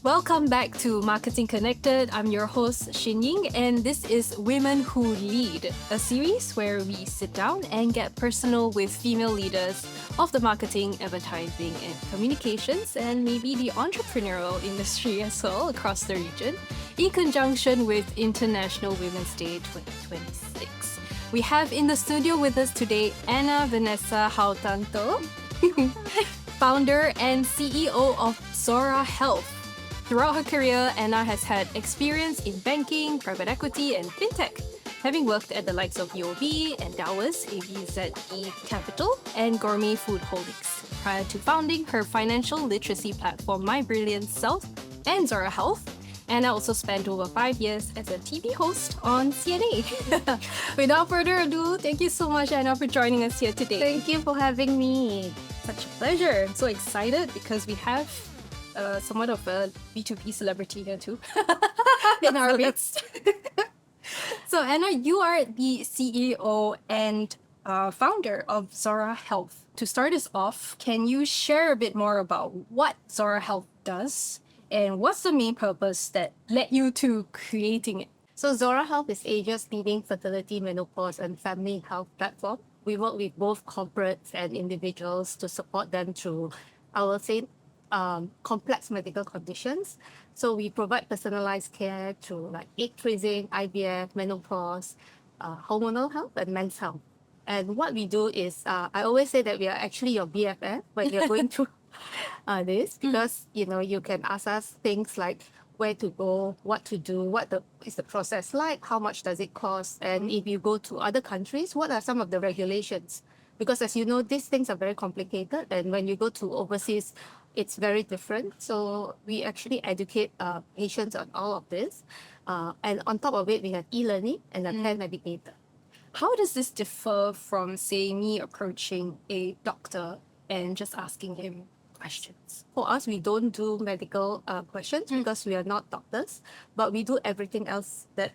Welcome back to Marketing Connected. I'm your host, Xin Ying, and this is Women Who Lead, a series where we sit down and get personal with female leaders of the marketing, advertising, and communications, and maybe the entrepreneurial industry as well across the region, in conjunction with International Women's Day 2026. We have in the studio with us today Anna Vanessa Haotanto, founder and CEO of Zora Health. Throughout her career, Anna has had experience in banking, private equity, and fintech, having worked at the likes of UOB, Endowus, ABZE Capital, and Gourmet Food Holdings, prior to founding her financial literacy platform My Brilliant Self and Zora Health. Anna also spent over 5 years as a TV host on CNA. Without further ado, thank you so much, Anna, for joining us here today. Thank you for having me. Such a pleasure. I'm so excited because we have somewhat of a B2B celebrity here too in our midst. So Anna, you are the CEO and founder of Zora Health. To start us off, can you share a bit more about what Zora Health does and what's the main purpose that led you to creating it? So Zora Health is Asia's leading fertility, menopause, and family health platform. We work with both corporates and individuals to support them through, I will say, complex medical conditions. So we provide personalized care through like egg freezing, IVF, menopause, hormonal health, and men's health. And what we do is, I always say that we are actually your BFF when you're going through this, because you can ask us things like where to go, what to do, is the process like, how much does it cost, and if you go to other countries, what are some of the regulations? Because as you know, these things are very complicated, and when you go to overseas, it's very different. So we actually educate patients on all of this. And on top of it, we have e-learning and a care navigator. How does this differ from, say, me approaching a doctor and just asking him questions? For us, we don't do medical questions because we are not doctors, but we do everything else that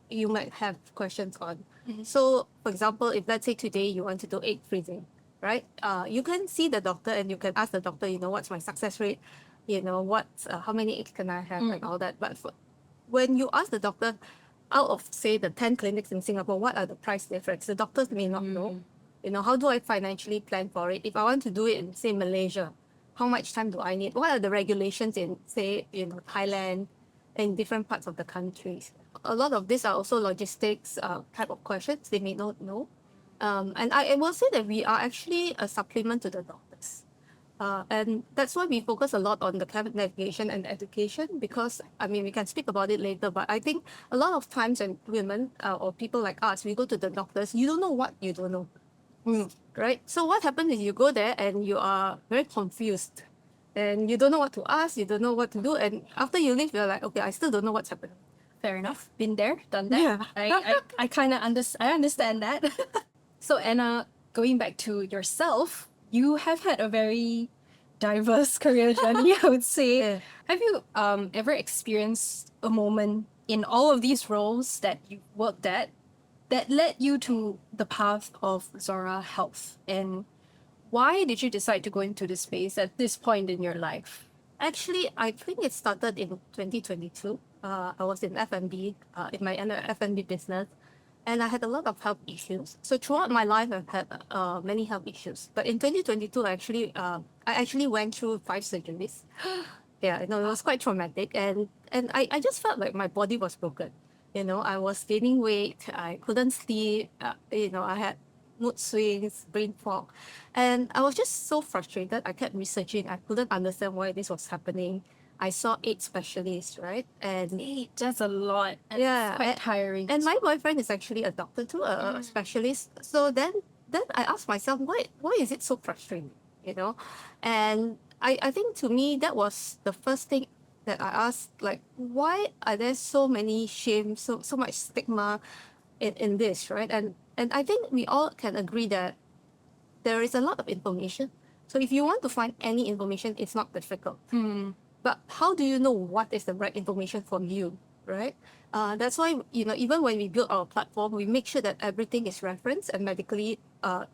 you might have questions on. So, for example, if let's say today you want to do egg freezing, right? You can see the doctor and you can ask the doctor, what's my success rate? How many eggs can I have and all that. But when you ask the doctor, out of say the 10 clinics in Singapore, what are the price difference? The doctors may not know. How do I financially plan for it? If I want to do it in say Malaysia, how much time do I need? What are the regulations in say Thailand and different parts of the countries? A lot of these are also logistics type of questions they may not know. And I will say that we are actually a supplement to the doctors. And that's why we focus a lot on the care navigation and education, because, we can speak about it later, but I think a lot of times when women or people like us, we go to the doctors, you don't know what you don't know. Right? So what happens is you go there and you are very confused and you don't know what to ask, you don't know what to do. And after you leave, you're like, okay, I still don't know what's happening. Fair enough. Been there, done that. Yeah. I kind of understand that. So Anna, going back to yourself, you have had a very diverse career journey, I would say. Yeah. Have you ever experienced a moment in all of these roles that you worked at that led you to the path of Zora Health? And why did you decide to go into this space at this point in your life? Actually, I think it started in 2022. I was in F&B, in my F&B business, and I had a lot of health issues. So throughout my life, I've had many health issues. But in 2022, I actually went through 5 surgeries. Yeah, it was quite traumatic, and I just felt like my body was broken. I was gaining weight, I couldn't sleep, I had mood swings, brain fog, and I was just so frustrated. I kept researching. I couldn't understand why this was happening. I saw 8 specialists, right? And 8, that's a lot. And yeah, it's quite tiring. and my boyfriend is actually a doctor too, a specialist. So then I asked myself, why is it so frustrating? And I think to me that was the first thing that I asked, like, why are there so many shame, so much stigma in this, right? And I think we all can agree that there is a lot of information. So if you want to find any information, it's not difficult. But how do you know what is the right information for you, right? That's why, even when we build our platform, we make sure that everything is referenced and medically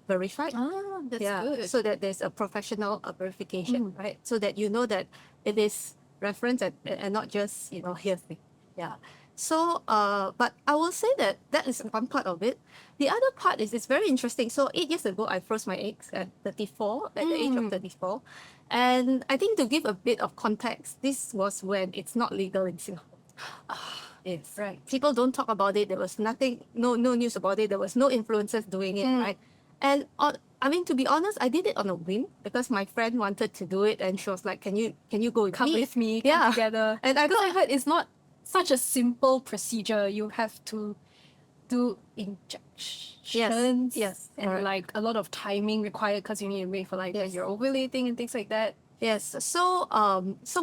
verified. Ah, that's good. So that there's a professional verification, right? So that you know that it is reference and not just, hearsay. Yeah. So, but I will say that is one part of it. The other part is it's very interesting. So 8 years ago, I froze my eggs at 34, at the age of 34. And I think to give a bit of context, this was when it's not legal in Singapore. Yes. Right. People don't talk about it. There was nothing, no news about it. There was no influencers doing it, right? And I mean, to be honest, I did it on a whim because my friend wanted to do it, and she was like, "Can you go with Come me?" with me, Yeah. come together. And I Because I thought, heard it's not such a simple procedure. You have to do injections. yes, And correct. like a lot of timing required because you need to wait for like when Yes. you're ovulating and things like that. yes. So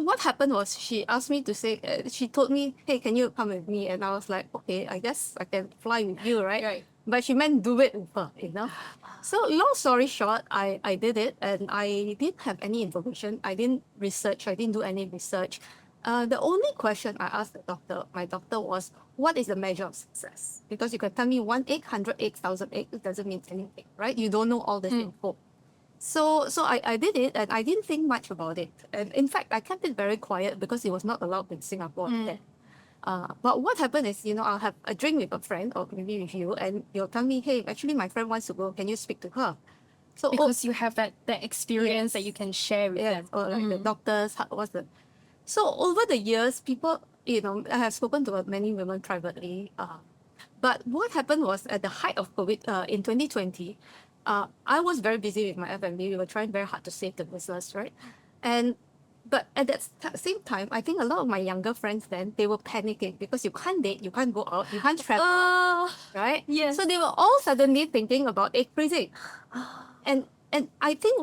what happened was she asked me to say, she told me, "Hey, can you come with me?" And I was like, "Okay, I guess I can fly with you, right?" Right. But she meant do it with her. So long story short, I did it, and I didn't have any information. I didn't research. I didn't do any research. The only question I asked my doctor was, what is the measure of success? Because you can tell me 1 egg, 100 eggs, 1,000 eggs, it doesn't mean anything, right? You don't know all this info. So I did it, and I didn't think much about it. And in fact, I kept it very quiet because it was not allowed in Singapore then. But what happened is, I'll have a drink with a friend or maybe with you, and you'll tell me, "Hey, actually my friend wants to go. Can you speak to her?" So Because you have that experience that you can share with them. or like the doctors, so over the years, people, I have spoken to many women privately. But what happened was at the height of COVID in 2020, I was very busy with my F&B. We were trying very hard to save the business, right? But at that same time, I think a lot of my younger friends then, they were panicking because you can't date, you can't go out, you can't travel, right? Yes. So they were all suddenly thinking about egg freezing. And I think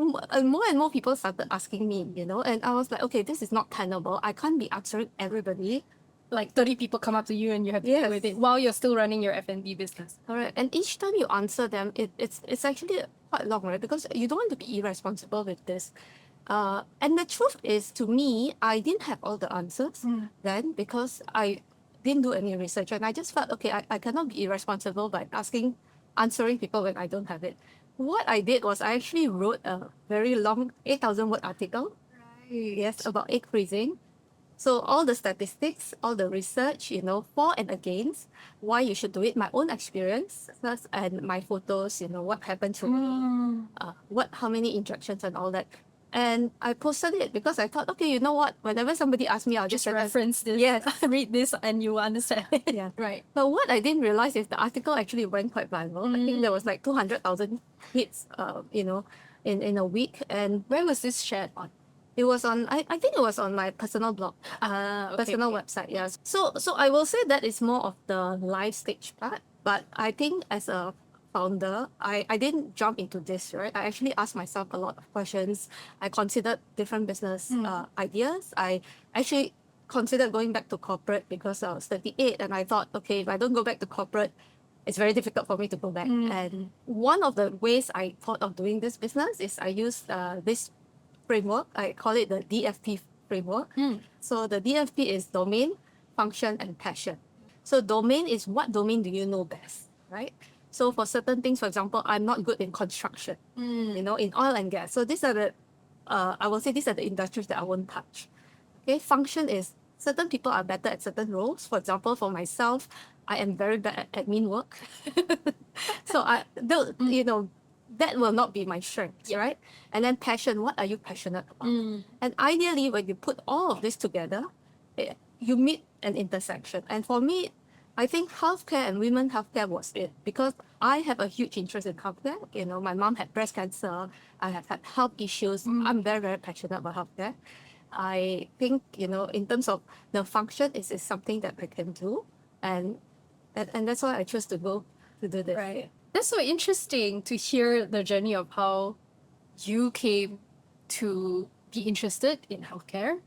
more and more people started asking me, and I was like, okay, this is not tenable. I can't be answering everybody. Like 30 people come up to you and you have to deal with it while you're still running your F&B business. Correct. And each time you answer them, it's actually quite long, right? Because you don't want to be irresponsible with this. And the truth is, to me, I didn't have all the answers then because I didn't do any research. And I just felt, okay, I cannot be irresponsible by answering people when I don't have it. What I did was I actually wrote a very long 8,000 word article. Right. Yes, about egg freezing. So all the statistics, all the research, for and against, why you should do it, my own experience, and my photos, what happened to me, how many injections and all that. And I posted it because I thought, okay, you know what? Whenever somebody asks me, I'll Just just reference this. Yes. Read this and you understand. Yeah. Right. But what I didn't realize is the article actually went quite viral. I think there was like 200,000 hits, in a week. And Where was this shared on? it was on, I think it was on my personal blog, personal website, yes. So I will say that is more of the live stage part. But I think as a founder, I didn't jump into this, right? I actually asked myself a lot of questions. I considered different business ideas. I actually considered going back to corporate because I was 38 and I thought, okay, if I don't go back to corporate, it's very difficult for me to go back. And one of the ways I thought of doing this business is I used this framework. I call it the DFP framework. So the DFP is domain, function, and passion. So domain is what domain do you know best, right? So for certain things, for example, I'm not good in construction, in oil and gas. So these are I will say these are the industries that I won't touch. Okay, function is certain people are better at certain roles. For example, for myself, I am very bad at admin work. So that will not be my strength, right? And then passion, what are you passionate about? And ideally, when you put all of this together, you meet an intersection. And for me, I think healthcare and women healthcare was it because I have a huge interest in healthcare. My mom had breast cancer. I have had health issues. I'm very, very passionate about healthcare. I think, in terms of the function, is something that I can do. And that's why I chose to go to do this. Right. That's so interesting to hear the journey of how you came to be interested in healthcare,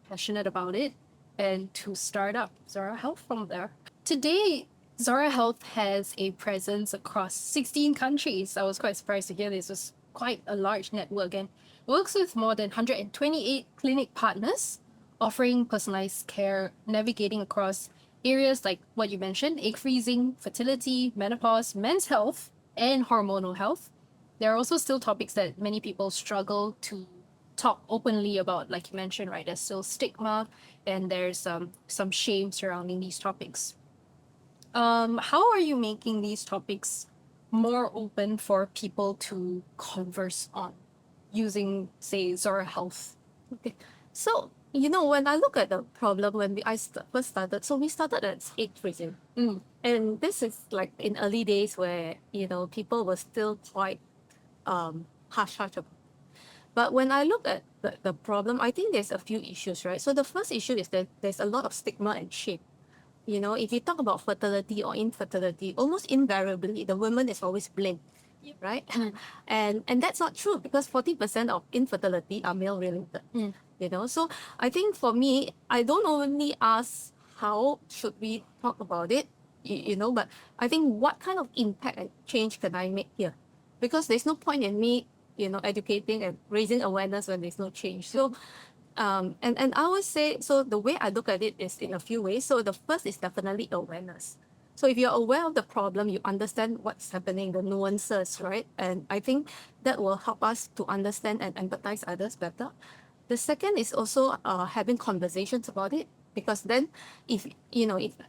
passionate about it, and to start up Zora Health from there. Today, Zora Health has a presence across 16 countries. I was quite surprised to hear this. It's quite a large network and works with more than 128 clinic partners, offering personalized care, navigating across areas like what you mentioned, egg freezing, fertility, menopause, men's health, and hormonal health. There are also still topics that many people struggle to talk openly about, like you mentioned, right? There's still stigma and there's some shame surrounding these topics. How are you making these topics more open for people to converse on using, say, Zora Health? Okay. So, when I look at the problem when first started, so we started at egg freezing. Mm. And this is like in early days where, people were still quite hush-hush about. But when I look at the problem, I think there's a few issues, right? So the first issue is that there's a lot of stigma and shame. If you talk about fertility or infertility, almost invariably the woman is always blamed, right? And that's not true because 40% of infertility are male related. So I think for me, I don't only ask how should we talk about it, but I think what kind of impact and change can I make here? Because there's no point in me, educating and raising awareness when there's no change. So and I always say, so the way I look at it is in a few ways. So the first is definitely awareness. So if you're aware of the problem, you understand what's happening, the nuances, right? And I think that will help us to understand and empathize others better. The second is also having conversations about it, because then if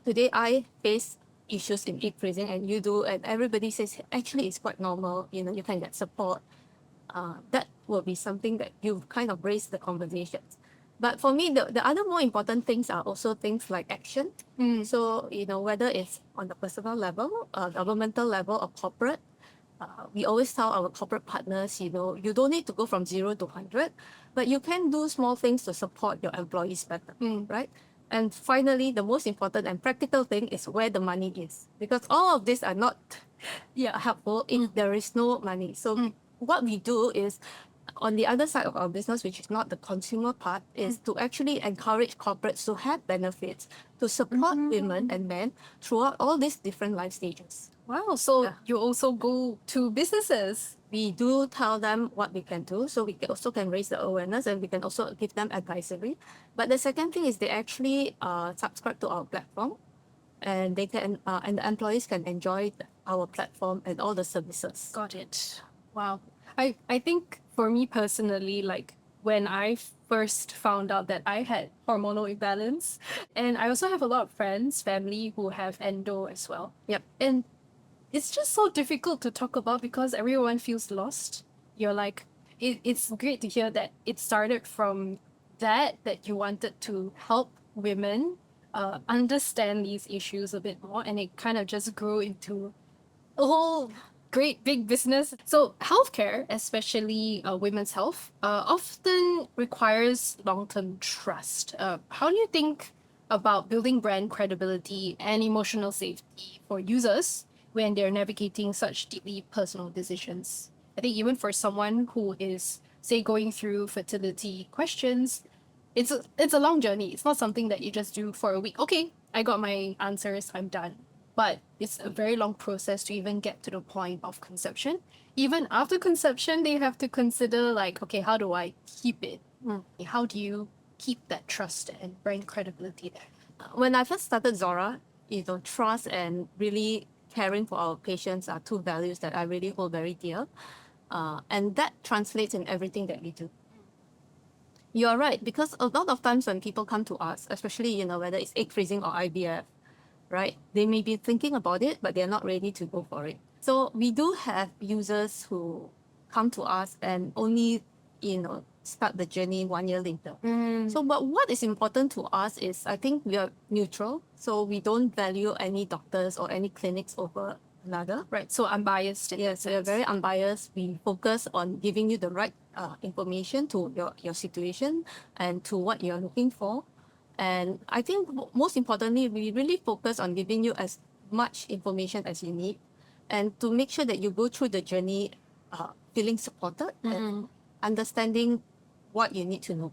today I face issues in egg freezing and you do, and everybody says actually it's quite normal, you can get support, that will be something that you've kind of raised the conversations. But for me, the other more important things are also things like action. So, whether it's on the personal level, governmental level, or corporate, we always tell our corporate partners, you don't need to go from 0 to 100, but you can do small things to support your employees better, right? And finally, the most important and practical thing is where the money is, because all of these are not helpful if there is no money. So what we do is, on the other side of our business, which is not the consumer part, is to actually encourage corporates to have benefits to support women and men throughout all these different life stages. Wow, so you also go to businesses. We do tell them what we can do, so we also can raise the awareness, and we can also give them advisory. But the second thing is they actually subscribe to our platform, and they can and the employees can enjoy our platform and all the services. Got it. Wow. I think for me personally, like when I first found out that I had hormonal imbalance, and I also have a lot of friends, family who have endo as well. Yep. And it's just so difficult to talk about because everyone feels lost. You're like, it's great to hear that it started from that you wanted to help women understand these issues a bit more, and it kind of just grew into a whole great big business. So healthcare, especially women's health, often requires long-term trust. How do you think about building brand credibility and emotional safety for users when they're navigating such deeply personal decisions? I think even for someone who is, say, going through fertility questions, it's a long journey. It's not something that you just do for a week. Okay, I got my answers, I'm done. But it's a very long process to even get to the point of conception. Even after conception, they have to consider like, okay, how do I keep it? How do you keep that trust and brand credibility there? When I first started Zora, trust and really caring for our patients are two values that I really hold very dear. And that translates in everything that we do. You're right, because a lot of times when people come to us, especially, whether it's egg freezing or IVF, right? They may be thinking about it, but they're not ready to go for it. So we do have users who come to us and only, start the journey 1 year later. So, but what is important to us is, I think we are neutral. So we don't value any doctors or any clinics over another. Right, so unbiased. Yes, we are very unbiased. We focus on giving you the right information to your situation and to what you're looking for. And I think most importantly, we really focus on giving you as much information as you need, and to make sure that you go through the journey feeling supported and understanding what you need to know.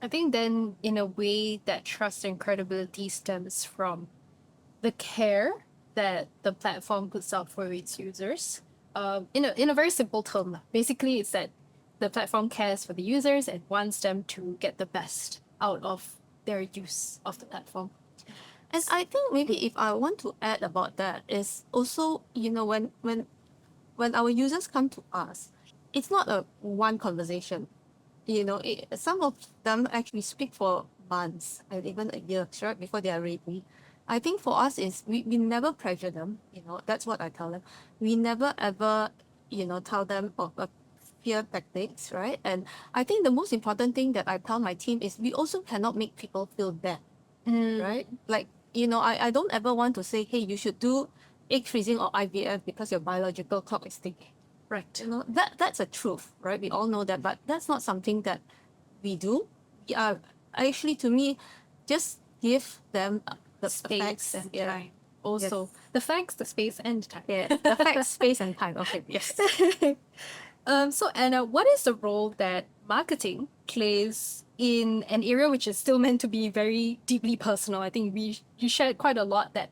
I think then, in a way, that trust and credibility stems from the care that the platform puts out for its users. In a very simple term, basically, it's that the platform cares for the users and wants them to get the best out of their use of the platform. And I think maybe if I want to add about that is also, when our users come to us, it's not a one conversation. some of them actually speak for months and even a year, right, before they are ready. I think for us is we never pressure them, that's what I tell them. We never ever, tell them of fear tactics, right? And I think the most important thing that I tell my team is we also cannot make people feel bad, right? Like, I don't ever want to say, hey, you should do egg freezing or IVF because your biological clock is ticking. Right. That's a truth, right? We all know that, but that's not something that we do. Actually, to me, just give them the facts. Space and Yeah. time. Also, Yes. the facts, the space, and time. Yeah, the facts, space, and time. Okay. Yes. So Anna, what is the role that marketing plays in an area which is still meant to be very deeply personal? I think you shared quite a lot that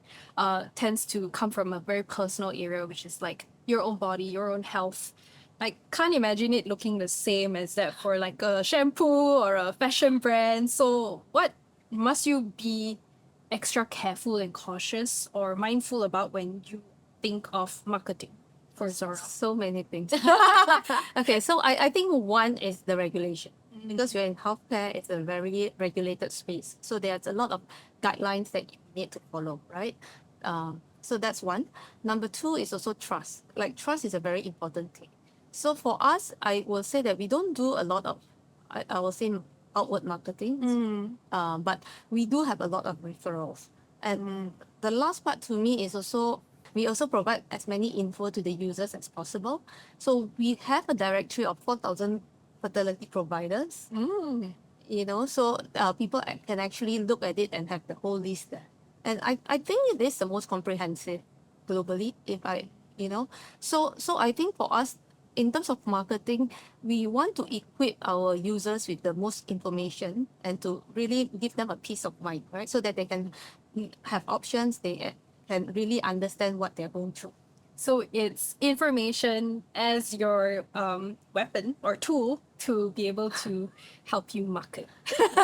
tends to come from a very personal area, which is like your own body, your own health. I can't imagine it looking the same as that for like a shampoo or a fashion brand. So what must you be extra careful and cautious or mindful about when you think of marketing for Zora? So many things. Okay, so I think one is the regulation. Because you're in healthcare, it's a very regulated space. So there's a lot of guidelines that you need to follow, right? So that's one. Number two is also trust. Like, trust is a very important thing. So for us, I will say that we don't do a lot of, I will say, outward marketing, but we do have a lot of referrals. And the last part to me is also we also provide as many info to the users as possible. So we have a directory of 4,000 fertility providers, so people can actually look at it and have the whole list there. And I think it is the most comprehensive globally, if I, so I think for us, in terms of marketing, we want to equip our users with the most information and to really give them a peace of mind, right? So that they can have options, they can really understand what they're going through. So it's information as your weapon or tool to be able to help you market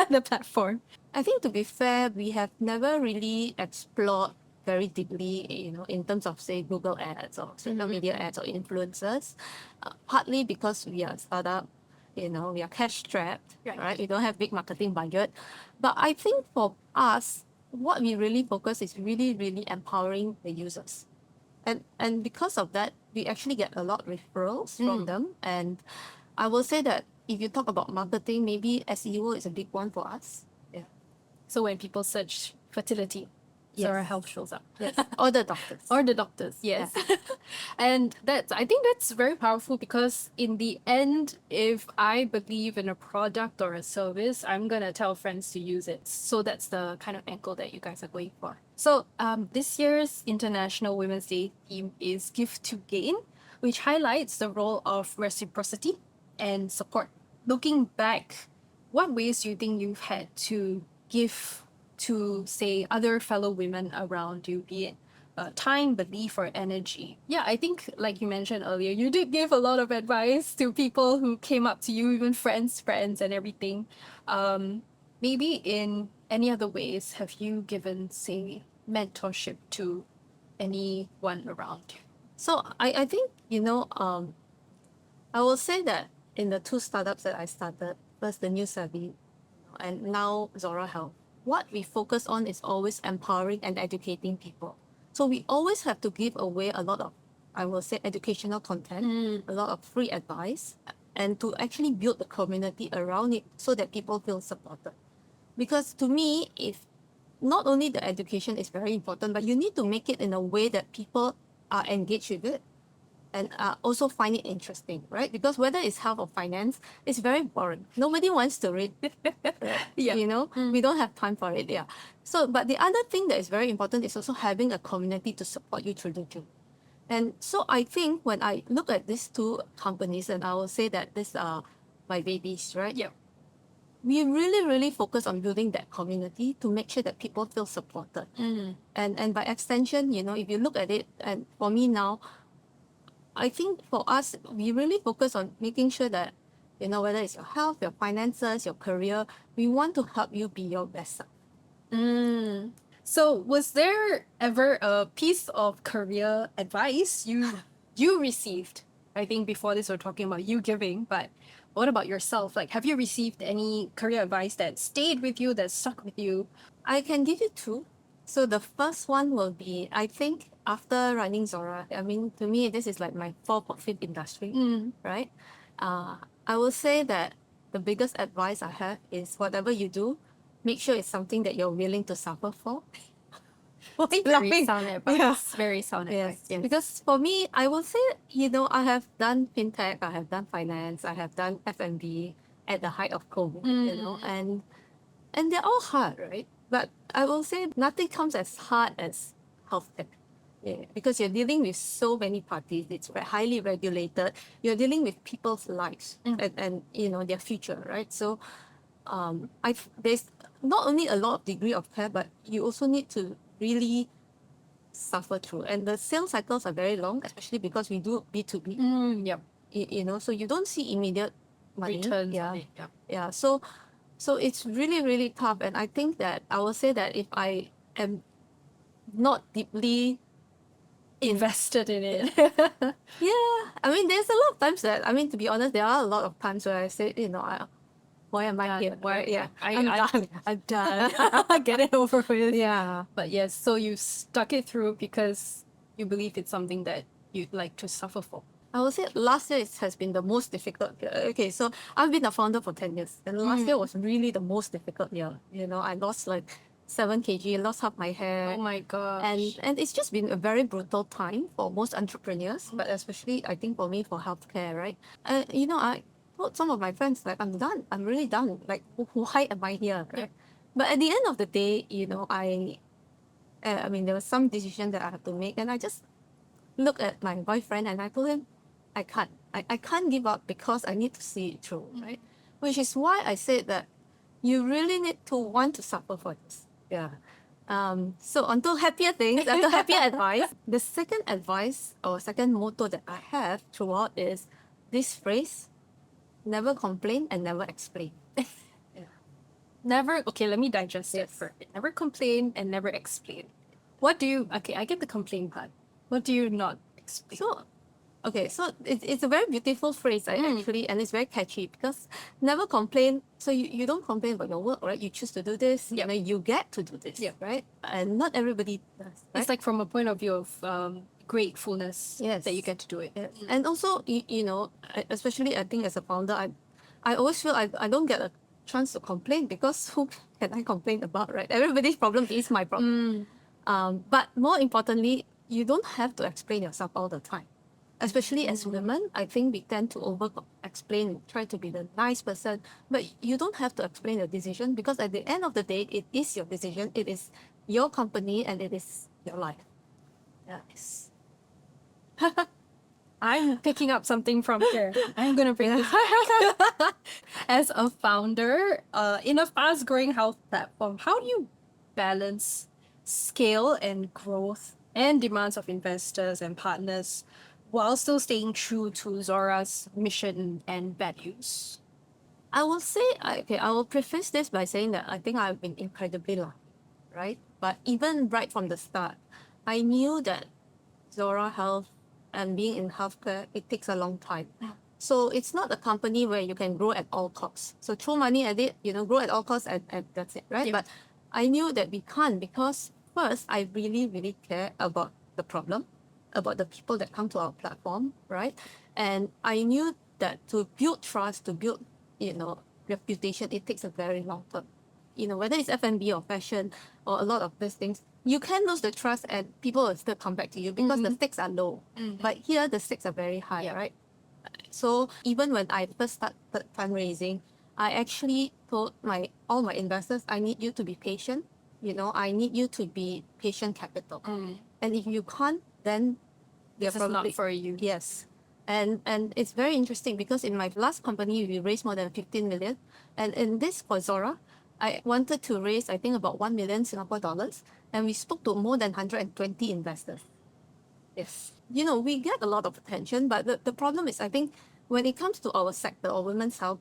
the platform. I think, to be fair, we have never really explored very deeply, in terms of, say, Google ads or social media ads or influencers, partly because we are a startup, we are cash strapped, right? We don't have big marketing budget. But I think for us, what we really focus is really, really empowering the users. And because of that, we actually get a lot of referrals from them. And I will say that if you talk about marketing, maybe SEO is a big one for us. Yeah. So when people search fertility, Zora Yes. Health shows up. Yes. Or the doctors. Or the doctors, yes. And I think that's very powerful because in the end, if I believe in a product or a service, I'm gonna tell friends to use it. So that's the kind of angle that you guys are going for. So this year's International Women's Day theme is Give to Gain, which highlights the role of reciprocity and support. Looking back, what ways do you think you've had to give to, say, other fellow women around you, be it time, belief, or energy? Yeah, I think, like you mentioned earlier, you did give a lot of advice to people who came up to you, even friends, and everything. Maybe in any other ways, have you given, say, mentorship to anyone around you? So I think, I will say that in the two startups that I started, first the New Savvy and now Zora Health, what we focus on is always empowering and educating people. So we always have to give away a lot of, I will say, educational content, a lot of free advice, and to actually build the community around it so that people feel supported. Because to me, if not only the education is very important, but you need to make it in a way that people are engaged with it and also find it interesting, right? Because whether it's health or finance, it's very boring. Nobody wants to read. Yeah. We don't have time for it. Yeah. So, but the other thing that is very important is also having a community to support you through the journey. And so I think when I look at these two companies, and I will say that these are my babies, right? Yeah. We really, really focus on building that community to make sure that people feel supported. And by extension, if you look at it, and for me now, I think for us, we really focus on making sure that, whether it's your health, your finances, your career, we want to help you be your best self. So was there ever a piece of career advice you received? I think before this we're talking about you giving, but What about yourself? Like, have you received any career advice that stayed with you, that stuck with you? I can give you two. So the first one will be, I think after running Zora, I mean, to me, this is like my fourth or fifth industry, right? Uh, I will say that the biggest advice I have is whatever you do, make sure it's something that you're willing to suffer for. Why you Very laughing? sound advice. Yeah. Very sound advice. Yes, because for me, I will say, I have done fintech, I have done finance, I have done F&B at the height of COVID, and they're all hard, right? But I will say nothing comes as hard as healthcare. Yeah, because you're dealing with so many parties, it's highly regulated. You're dealing with people's lives and their future, right? So, there's not only a lot of degree of care, but you also need to really suffer through. And the sales cycles are very long, especially because we do B2B. Yep. So you don't see immediate money. Returns Yeah. on it. Yep. Yeah. So it's really, really tough. And I think that I will say that if I am not deeply Invested in it. I mean, there's a lot of times that, I mean, to be honest, there are a lot of times where I say, why am I here? Why? Yeah, I'm done. I'm done. Get it over with. Yeah. But yes, so you stuck it through because you believe it's something that you'd like to suffer for. I would say last year has been the most difficult year. Okay, so I've been a founder for 10 years, and last year was really the most difficult year. I lost like 7 kg, lost half my hair. Oh my gosh. And it's just been a very brutal time for most entrepreneurs, but especially I think for me for healthcare, right? I told some of my friends like I'm done. I'm really done. Like why am I here? Right? But at the end of the day, I mean there was some decision that I had to make, and I just looked at my boyfriend and I told him, I can't. I can't give up because I need to see it through, right? Which is why I said that you really need to want to suffer for this. Yeah. So onto happier things, onto happier advice. The second advice or second motto that I have throughout is this phrase: never complain and never explain. Never, okay, let me digest it Yes. for a bit. Never complain and never explain. Okay, I get the complain part. What do you not explain? So it's a very beautiful phrase, right, actually, and it's very catchy because never complain. So you don't complain about your work, right? You choose to do this. Yep. You get to do this, Yep. right? And not everybody does. Right? It's like from a point of view of gratefulness Yes. that you get to do it. Yes. And also, especially I think as a founder, I always feel I don't get a chance to complain because who can I complain about, right? Everybody's problem is my problem. But more importantly, you don't have to explain yourself all the time. Especially as women, I think we tend to over-explain, try to be the nice person, but you don't have to explain your decision because at the end of the day, it is your decision, it is your company, and it is your life. Yes. I'm picking up something from here. I'm gonna bring this back. As a founder, in a fast-growing health platform, how do you balance scale and growth and demands of investors and partners while still staying true to Zora's mission and values? I will say, I will preface this by saying that I think I've been incredibly lucky, right? But even right from the start, I knew that Zora Health and being in healthcare, it takes a long time. So it's not a company where you can grow at all costs. So throw money at it, grow at all costs and that's it, right? Yeah. But I knew that we can't because first, I really, really care about the problem, about the people that come to our platform, right? And I knew that to build trust, to build, reputation, it takes a very long term. Whether it's F&B or fashion or a lot of these things, you can lose the trust and people will still come back to you because the stakes are low. But here, the stakes are very high, Yeah. right? So even when I first started fundraising, I actually told all my investors, I need you to be patient. I need you to be patient capital. And if you can't, then This is not for you. Yes. And it's very interesting because in my last company, we raised more than 15 million. And in this for Zora, I wanted to raise, I think, about 1 million Singapore dollars. And we spoke to more than 120 investors. Yes. We get a lot of attention, but the problem is, I think, when it comes to our sector or women's health,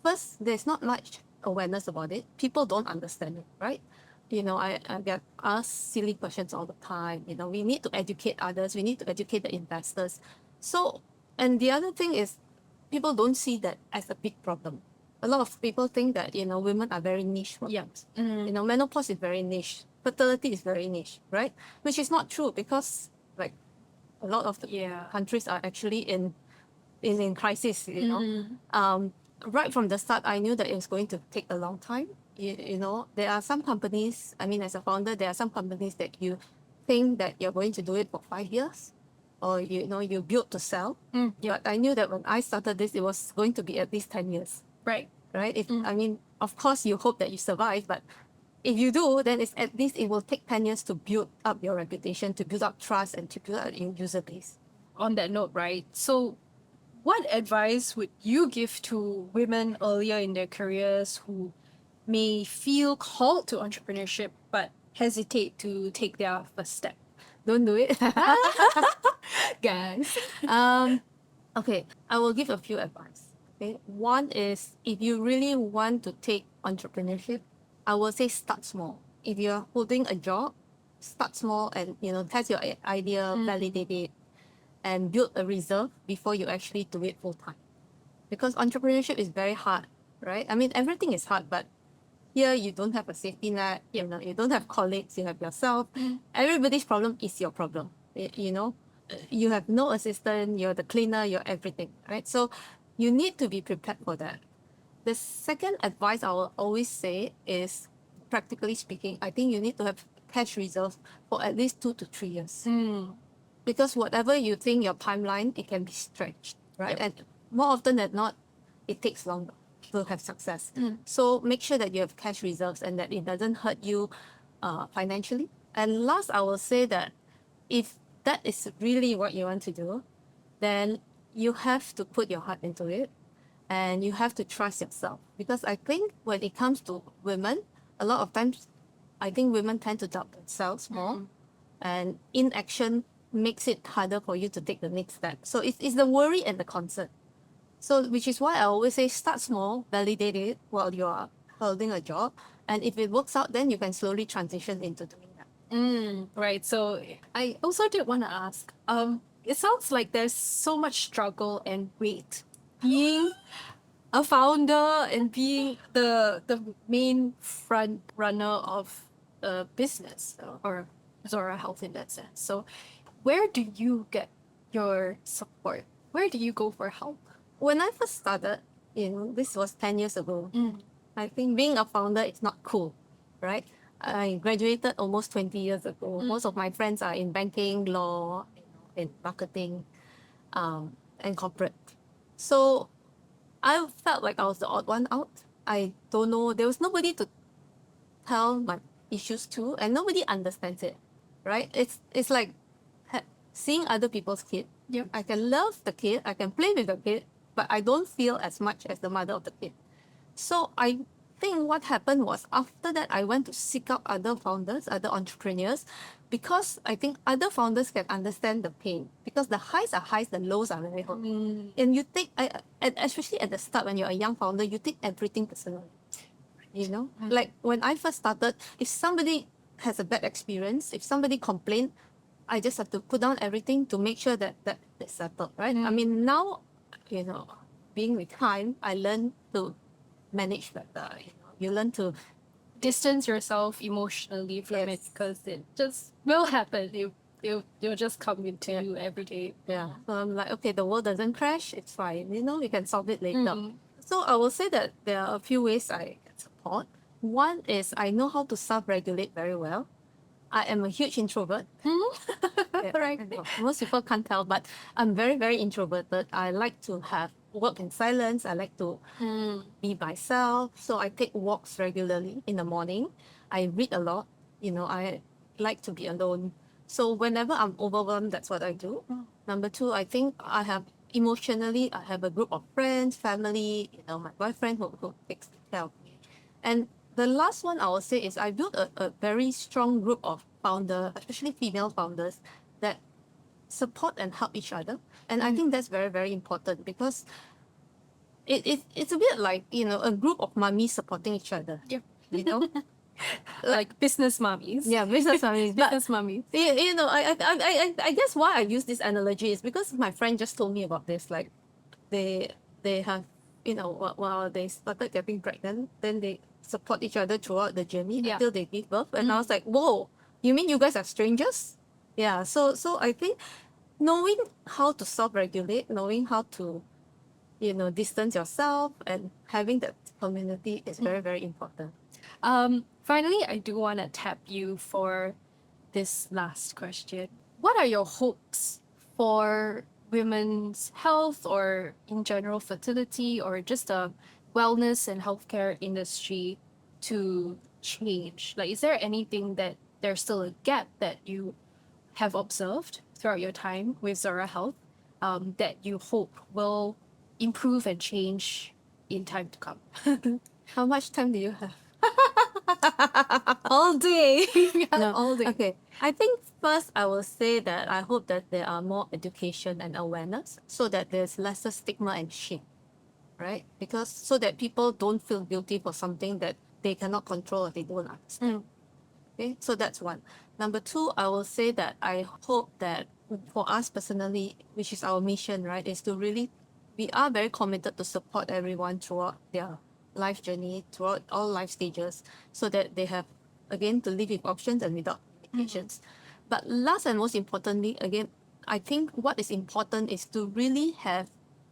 first, there's not much awareness about it. People don't understand it, right? I get asked silly questions all the time. We need to educate others. We need to educate the investors. So, and the other thing is, people don't see that as a big problem. A lot of people think that, women are very niche Yeah. problems. Menopause is very niche. Fertility is very niche, right? Which is not true because like a lot of the Yeah. countries are actually in crisis, Mm-hmm. Right from the start, I knew that it was going to take a long time. There are some companies, I mean, as a founder, there are some companies that you think that you're going to do it for 5 years or, you build to sell. Yeah. But I knew that when I started this, it was going to be at least 10 years, Right. right? I mean, of course, you hope that you survive, but if you do, then it's at least it will take 10 years to build up your reputation, to build up trust, and to build up your user base. On that note, right? So, what advice would you give to women earlier in their careers who may feel called to entrepreneurship but hesitate to take their first step? Don't do it. Guys. Okay, I will give a few advice. Okay, one is if you really want to take entrepreneurship, I will say start small. If you're holding a job, start small and test your idea, validate it, and build a reserve before you actually do it full time. Because entrepreneurship is very hard, right? I mean, everything is hard, but here you don't have a safety net. You don't have colleagues. You have yourself. Everybody's problem is your problem. You have no assistant. You're the cleaner. You're everything, right? So you need to be prepared for that. The second advice I will always say is, practically speaking, I think you need to have cash reserves for at least 2 to 3 years. Because whatever you think your timeline, it can be stretched, right? Yep. And more often than not, it takes longer to have success. So make sure that you have cash reserves and that it doesn't hurt you financially. And last, I will say that if that is really what you want to do, then you have to put your heart into it and you have to trust yourself. Because I think when it comes to women, a lot of times, I think women tend to doubt themselves more, and inaction makes it harder for you to take the next step. So it's the worry and the concern. So which is why I always say start small, validate it while you are holding a job. And if it works out, then you can slowly transition into doing that. Right. So I also did want to ask, it sounds like there's so much struggle and weight being a founder and being the main front runner of a business or Zora Health in that sense. So where do you get your support? Where do you go for help? When I first started, this was 10 years ago. I think being a founder is not cool, right? I graduated almost 20 years ago. Most of my friends are in banking, law, in marketing, and corporate. So I felt like I was the odd one out. I don't know. There was nobody to tell my issues to, and nobody understands it, right? It's like seeing other people's kid. Yep. I can love the kid, I can play with the kid, but I don't feel as much as the mother of the kid. So I think what happened was after that, I went to seek out other founders, other entrepreneurs, because I think other founders can understand the pain. Because the highs are highs, the lows are very low. And you take, especially at the start when you're a young founder, you take everything personally. Like when I first started, if somebody has a bad experience, if somebody complained, I just have to put down everything to make sure that it's settled, right? I mean, now, being with time, I learn to manage better. You learn to distance yourself emotionally from it because it just will happen. You'll just come into you every day. Yeah. So I'm like, okay, the world doesn't crash, it's fine. We can solve it later. So I will say that there are a few ways I get support. One is I know how to self-regulate very well. I am a huge introvert. Right. Most people can't tell, but I'm very, very introverted. I like to work in silence. I like to be myself. So I take walks regularly in the morning. I read a lot. I like to be alone. So whenever I'm overwhelmed, that's what I do. Number two, I think I have a group of friends, family, my boyfriend who takes care of me. And the last one I will say is I built a very strong group of founders, especially female founders, that support and help each other. And I think that's very, very important because it's a bit like, a group of mummies supporting each other. Yep. Like business mummies. Yeah, business mummies. Business mummies. I guess why I use this analogy is because my friend just told me about this. Like, they have, while they started getting pregnant, then they support each other throughout the journey Yeah. until they give birth. And I was like, whoa, you mean you guys are strangers? Yeah. So I think knowing how to self-regulate, knowing how to, distance yourself and having that community is very, very important. Finally, I do want to tap you for this last question. What are your hopes for women's health or in general fertility or just the wellness and healthcare industry to change? Like, is there anything that there's still a gap that you have observed throughout your time with Zora Health that you hope will improve and change in time to come? How much time do you have? All day. No. All day. Okay. I think first I will say that I hope that there are more education and awareness so that there's lesser stigma and shame, right? Because so that people don't feel guilty for something that they cannot control or they don't understand. Okay, so that's one. Number two, I will say that I hope that for us personally, which is our mission, right, is to really, we are very committed to support everyone throughout their life journey, throughout all life stages, so that they have, again, to live with options and without limitations. But last and most importantly, again, I think what is important is to really have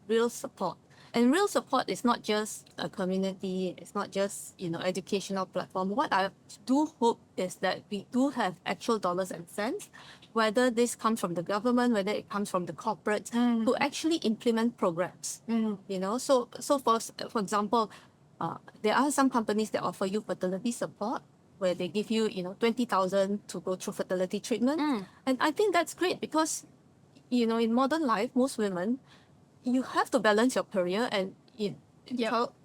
real support. And real support is not just a community, it's not just, educational platform. What I do hope is that we do have actual dollars and cents, whether this comes from the government, whether it comes from the corporates, to actually implement programs. So for example, there are some companies that offer you fertility support where they give you, 20,000 to go through fertility treatment. And I think that's great because, in modern life, most women, you have to balance your career and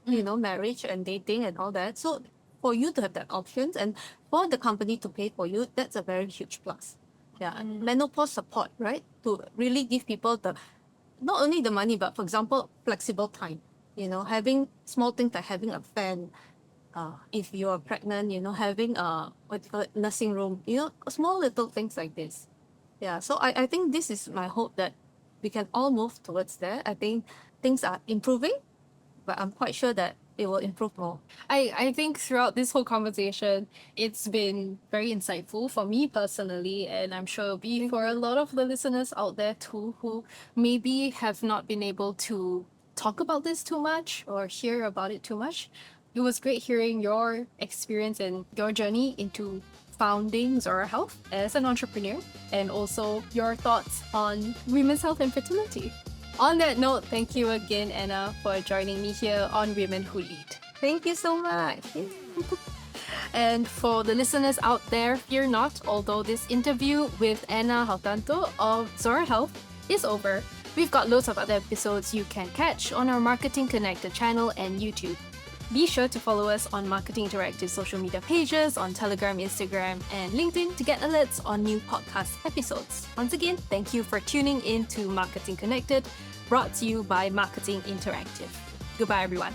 marriage and dating and all that. So for you to have that options and for the company to pay for you, that's a very huge plus. Yeah, menopause support, right? To really give people not only the money, but for example, flexible time. Having small things like having a fan. If you are pregnant, having what do you call it, nursing room. Small little things like this. Yeah, so I think this is my hope that we can all move towards that. I think things are improving, but I'm quite sure that it will improve more. I think throughout this whole conversation, it's been very insightful for me personally, and I'm sure it'll be for a lot of the listeners out there too who maybe have not been able to talk about this too much or hear about it too much. It was great hearing your experience and your journey into founding Zora Health as an entrepreneur and also your thoughts on women's health and fertility. On that note, thank you again, Anna, for joining me here on Women Who Lead. Thank you so much. And for the listeners out there, fear not, although this interview with Anna Haotanto of Zora Health is over, we've got loads of other episodes you can catch on our Marketing Connected channel and YouTube. Be sure to follow us on Marketing Interactive social media pages on Telegram, Instagram, and LinkedIn to get alerts on new podcast episodes. Once again, thank you for tuning in to Marketing Connected, brought to you by Marketing Interactive. Goodbye, everyone.